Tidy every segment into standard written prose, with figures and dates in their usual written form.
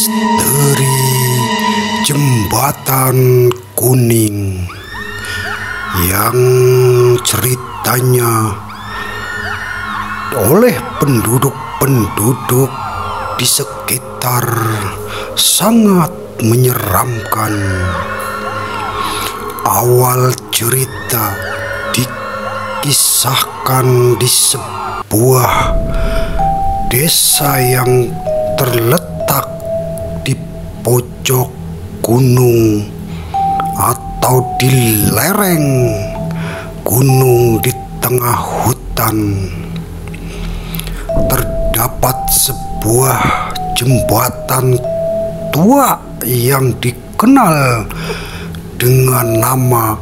Misteri Jembatan Kuning yang ceritanya oleh penduduk-penduduk di sekitar sangat menyeramkan. Awal cerita dikisahkan di sebuah desa yang terletak di pojok gunung atau di lereng gunung di tengah hutan. Terdapat sebuah jembatan tua yang dikenal dengan nama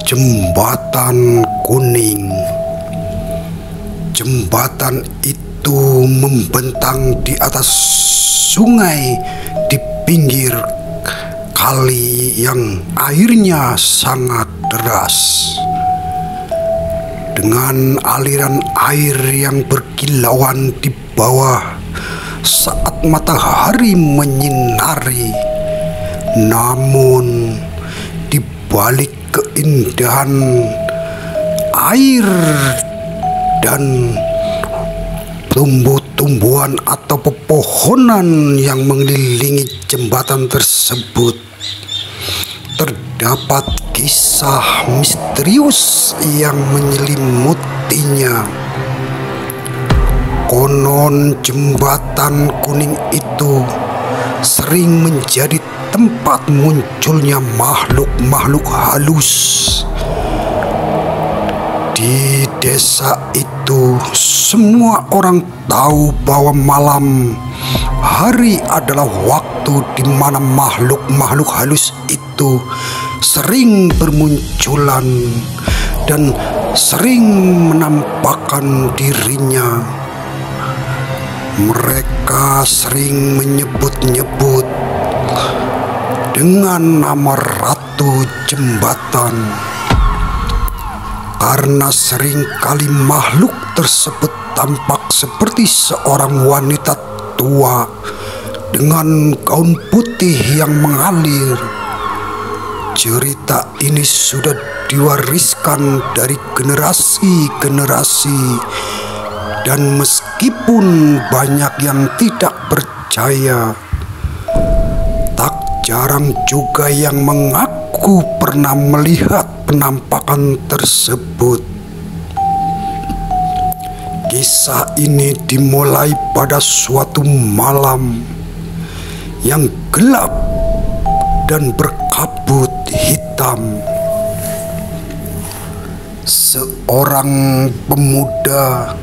Jembatan Kuning. Jembatan itu membentang di atas sungai di pinggir kali yang airnya sangat deras. Dengan aliran air yang berkilauan di bawah saat matahari menyinari. Namun di balik keindahan air dan tumbuh-tumbuhan atau pepohonan yang mengelilingi jembatan tersebut, terdapat kisah misterius yang menyelimutinya. Konon jembatan kuning itu sering menjadi tempat munculnya makhluk-makhluk halus. Di desa itu semua orang tahu bahwa malam hari adalah waktu di mana makhluk-makhluk halus itu sering bermunculan dan sering menampakkan dirinya. Mereka sering menyebut-nyebut dengan nama Ratu Jembatan, karena seringkali makhluk tersebut tampak seperti seorang wanita tua dengan gaun putih yang mengalir. Cerita ini sudah diwariskan dari generasi-generasi, dan meskipun banyak yang tidak percaya, tak jarang juga yang mengaku pernah melihat penampakan tersebut. Kisah ini dimulai pada suatu malam yang gelap dan berkabut hitam. Seorang pemuda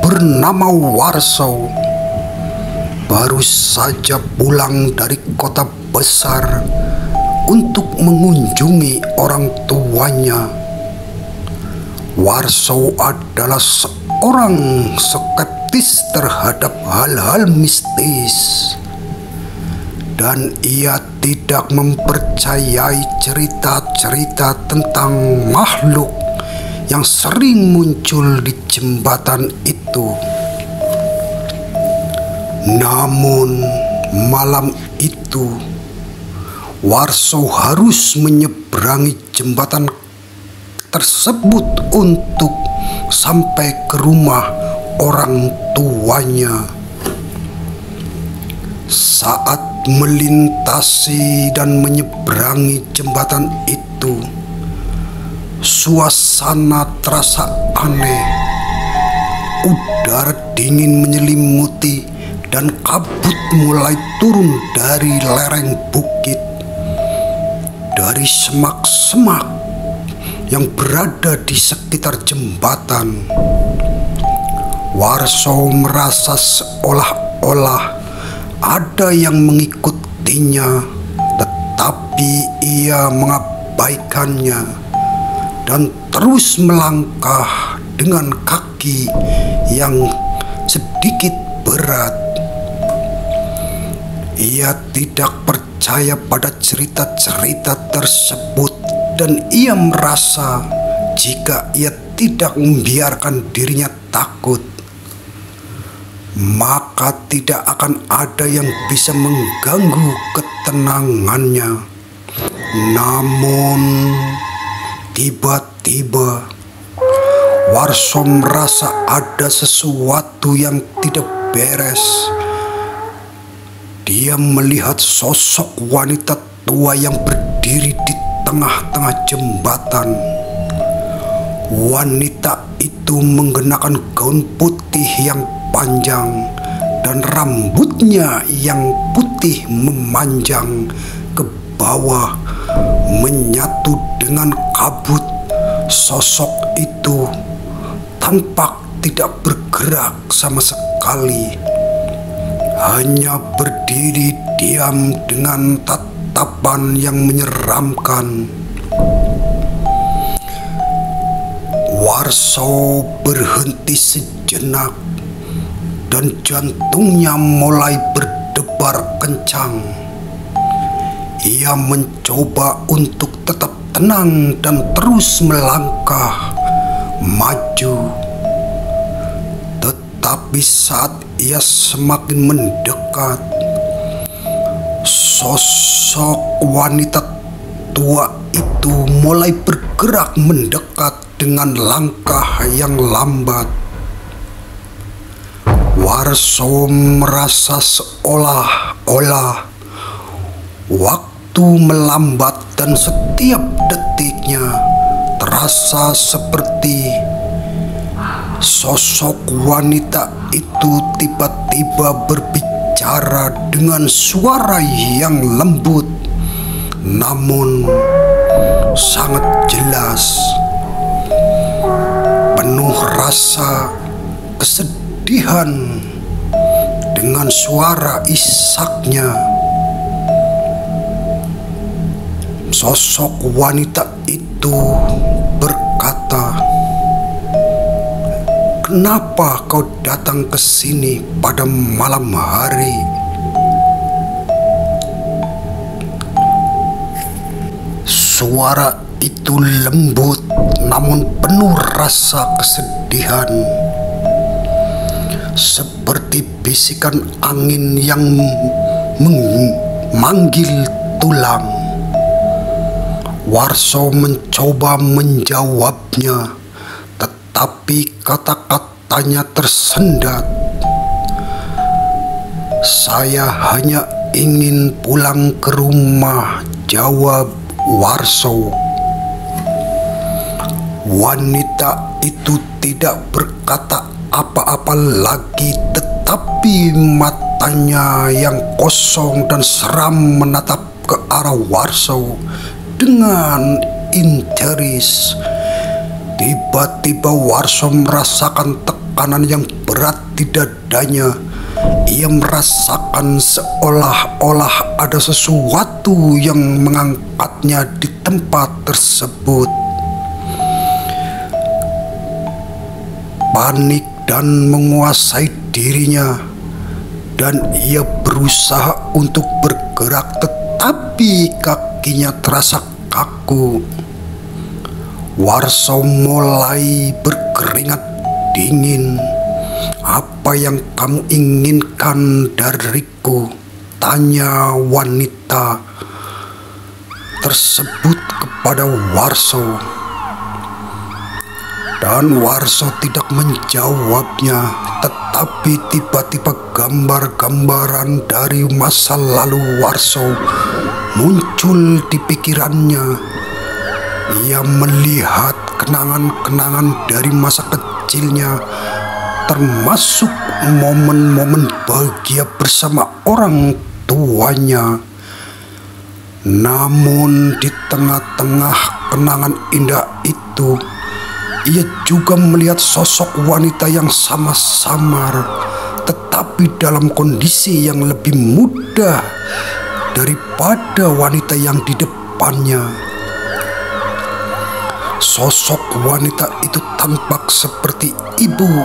bernama Warso baru saja pulang dari kota besar untuk mengunjungi orang tuanya. Warso adalah seorang skeptis terhadap hal-hal mistis, dan ia tidak mempercayai cerita-cerita tentang makhluk yang sering muncul di jembatan itu. Namun malam itu Warso harus menyeberangi jembatan tersebut untuk sampai ke rumah orang tuanya. Saat melintasi dan menyeberangi jembatan itu, suasana terasa aneh. Udara dingin menyelimuti dan kabut mulai turun dari lereng bukit, dari semak-semak yang berada di sekitar jembatan. Warso merasa seolah-olah ada yang mengikutinya, tetapi ia mengabaikannya dan terus melangkah dengan kaki yang sedikit berat. Ia tidak percaya pada cerita-cerita tersebut, dan ia merasa jika ia tidak membiarkan dirinya takut, maka tidak akan ada yang bisa mengganggu ketenangannya. Namun tiba-tiba Warso merasa ada sesuatu yang tidak beres. Dia melihat sosok wanita tua yang berdiri di tengah-tengah jembatan. Wanita itu mengenakan gaun putih yang panjang dan rambutnya yang putih memanjang ke bawah menyatu dengan kabut. Sosok itu tampak tidak bergerak sama sekali, hanya berdiri diam dengan tatapan yang menyeramkan. Warso berhenti sejenak dan jantungnya mulai berdebar kencang. Ia mencoba untuk tetap tenang dan terus melangkah maju. Tetapi saat ia semakin mendekat, sosok wanita tua itu mulai bergerak mendekat dengan langkah yang lambat. Warso merasa seolah-olah waktu melambat dan setiap detiknya terasa seperti sosok wanita itu tiba-tiba berbicara dengan suara yang lembut namun sangat jelas, penuh rasa kesedihan. Dengan suara isaknya, sosok wanita itu berkata, "Kenapa kau datang ke sini pada malam hari?" Suara itu lembut namun penuh rasa kesedihan, seperti bisikan angin yang memanggil tulang. Warso mencoba menjawabnya, tetapi kata-katanya tersendat. "Saya hanya ingin pulang ke rumah," jawab Warso. Wanita itu tidak berkata apa-apa lagi, tetapi matanya yang kosong dan seram menatap ke arah Warso dengan interis. Tiba-tiba Warso merasakan tekanan yang berat di dadanya. Ia merasakan seolah-olah ada sesuatu yang mengangkatnya di tempat tersebut. Panik dan menguasai dirinya, dan ia berusaha untuk bergerak, tetapi kakinya terasa kaku. Warso mulai berkeringat dingin. "Apa yang kamu inginkan dariku?" tanya wanita tersebut kepada Warso. Dan Warso tidak menjawabnya, tetapi tiba-tiba gambar-gambaran dari masa lalu Warso muncul di pikirannya. Ia melihat kenangan-kenangan dari masa kecilnya, termasuk momen-momen bahagia bersama orang tuanya. Namun di tengah-tengah kenangan indah itu, ia juga melihat sosok wanita yang sama samar, tetapi dalam kondisi yang lebih muda daripada wanita yang di depannya. Sosok wanita itu tampak seperti ibu.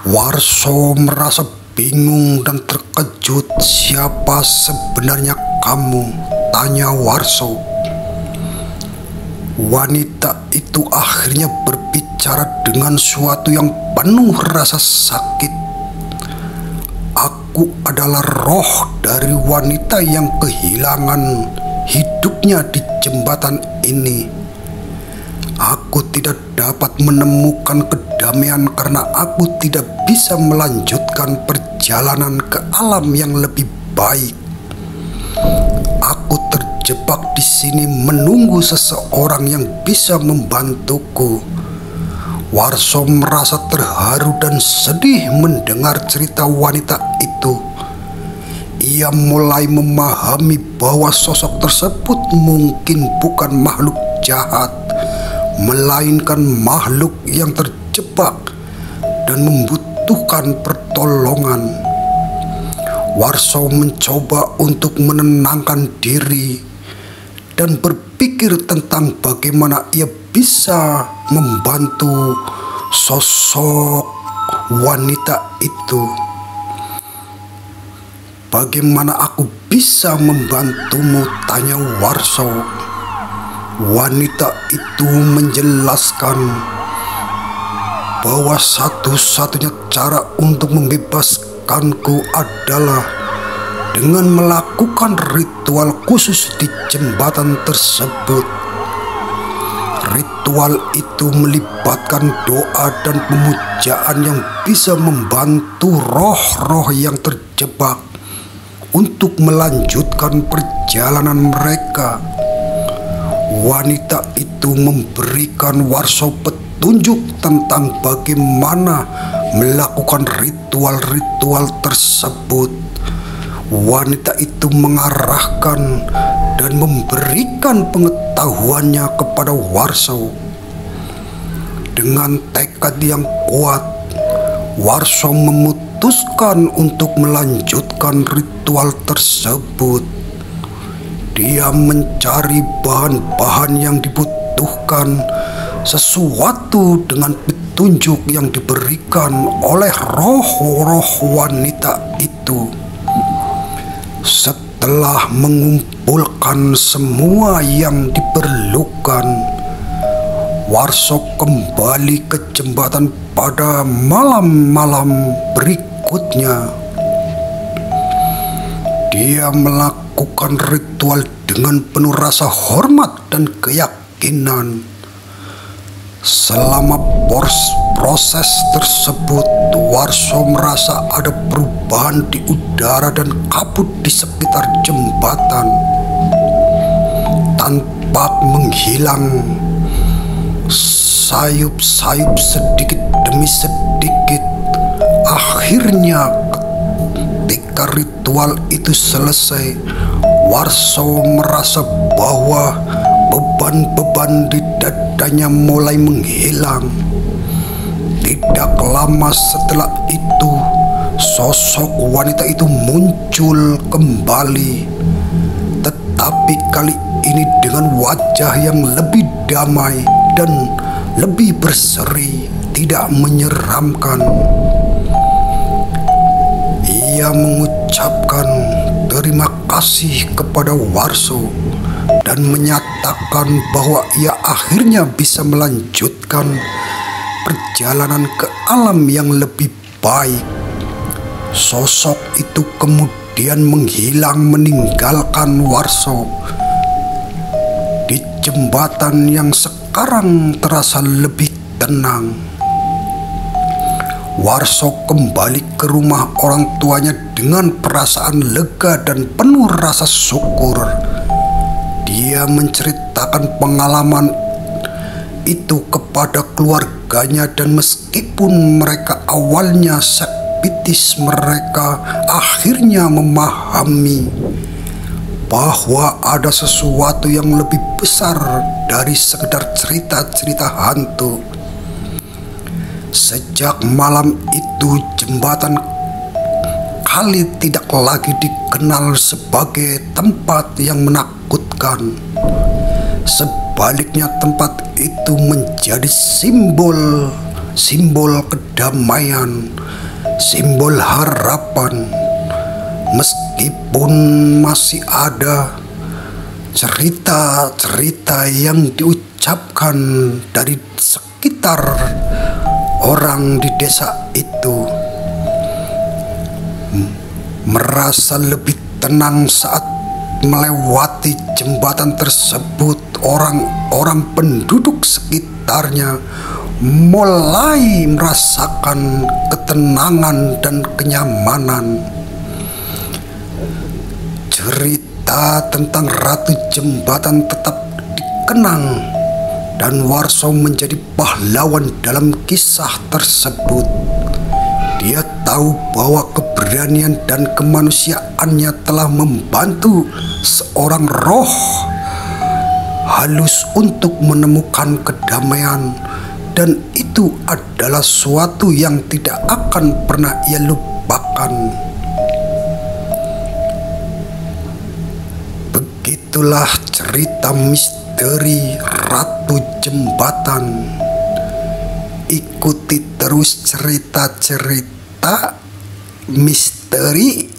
Warso merasa bingung dan terkejut. "Siapa sebenarnya kamu?" tanya Warso. Wanita itu akhirnya berbicara berbicara dengan suatu yang penuh rasa sakit. Aku adalah roh dari wanita yang kehilangan hidupnya di jembatan ini. Aku tidak dapat menemukan kedamaian karena aku tidak bisa melanjutkan perjalanan ke alam yang lebih baik. Aku terjebak di sini menunggu seseorang yang bisa membantuku. Warso merasa terharu dan sedih mendengar cerita wanita itu. Ia mulai memahami bahwa sosok tersebut mungkin bukan makhluk jahat, melainkan makhluk yang terjebak dan membutuhkan pertolongan. Warso mencoba untuk menenangkan diri dan berpikir tentang bagaimana ia bisa membantu sosok wanita itu. "Bagaimana aku bisa membantumu?" tanya Warso. Wanita itu menjelaskan bahwa satu-satunya cara untuk membebaskanku adalah dengan melakukan ritual khusus di jembatan tersebut. Ritual itu melibatkan doa dan pemujaan yang bisa membantu roh-roh yang terjebak untuk melanjutkan perjalanan mereka. Wanita itu memberikan Warso petunjuk tentang bagaimana melakukan ritual-ritual tersebut. Wanita itu mengarahkan dan memberikan pengetahuannya kepada Warso. Dengan tekad yang kuat, Warso memutuskan untuk melanjutkan ritual tersebut. Dia mencari bahan-bahan yang dibutuhkan, sesuatu dengan petunjuk yang diberikan oleh roh-roh wanita itu. Setelah mengumpulkan semua yang diperlukan, Warso kembali ke jembatan pada malam-malam berikutnya. Dia melakukan ritual dengan penuh rasa hormat dan keyakinan. Selama proses tersebut, Warso merasa ada perubahan di udara dan kabut di sekitar jembatan. Tanpa menghilang, sayup-sayup sedikit demi sedikit. Akhirnya, ketika ritual itu selesai, Warso merasa bahwa beban-beban di dadanya mulai menghilang. Tidak lama setelah itu, sosok wanita itu muncul kembali, tetapi kali ini dengan wajah yang lebih damai dan lebih berseri, tidak menyeramkan. Ia mengucapkan terima kasih kepada Warso dan menyatakan bahwa ia akhirnya bisa melanjutkan perjalanan ke alam yang lebih baik. Sosok itu kemudian menghilang meninggalkan Warso di jembatan yang sekarang terasa lebih tenang. Warso kembali ke rumah orang tuanya dengan perasaan lega dan penuh rasa syukur. Dia menceritakan pengalaman itu kepada keluarganya dan meskipun mereka awalnya skeptis, mereka akhirnya memahami bahwa ada sesuatu yang lebih besar dari sekedar cerita-cerita hantu. Sejak malam itu, jembatan kali tidak lagi dikenal sebagai tempat yang menakutkan. Sebaliknya, tempat itu menjadi simbol kedamaian, simbol harapan. Meskipun masih ada cerita-cerita yang diucapkan dari sekitar orang di desa itu merasa lebih tenang saat melewati jembatan tersebut. Orang-orang penduduk sekitarnya mulai merasakan ketenangan dan kenyamanan. Cerita tentang Ratu Jembatan tetap dikenang dan Warso menjadi pahlawan dalam kisah tersebut. Dia tahu bahwa keberanian dan kemanusiaannya telah membantu seorang roh halus untuk menemukan kedamaian, dan itu adalah suatu yang tidak akan pernah ia lupakan. Begitulah cerita misteri Ratu Jembatan. Ikuti terus cerita-cerita misteri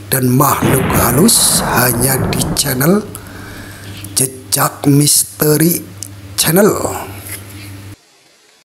dan makhluk halus hanya di channel Jejak Misteri Channel.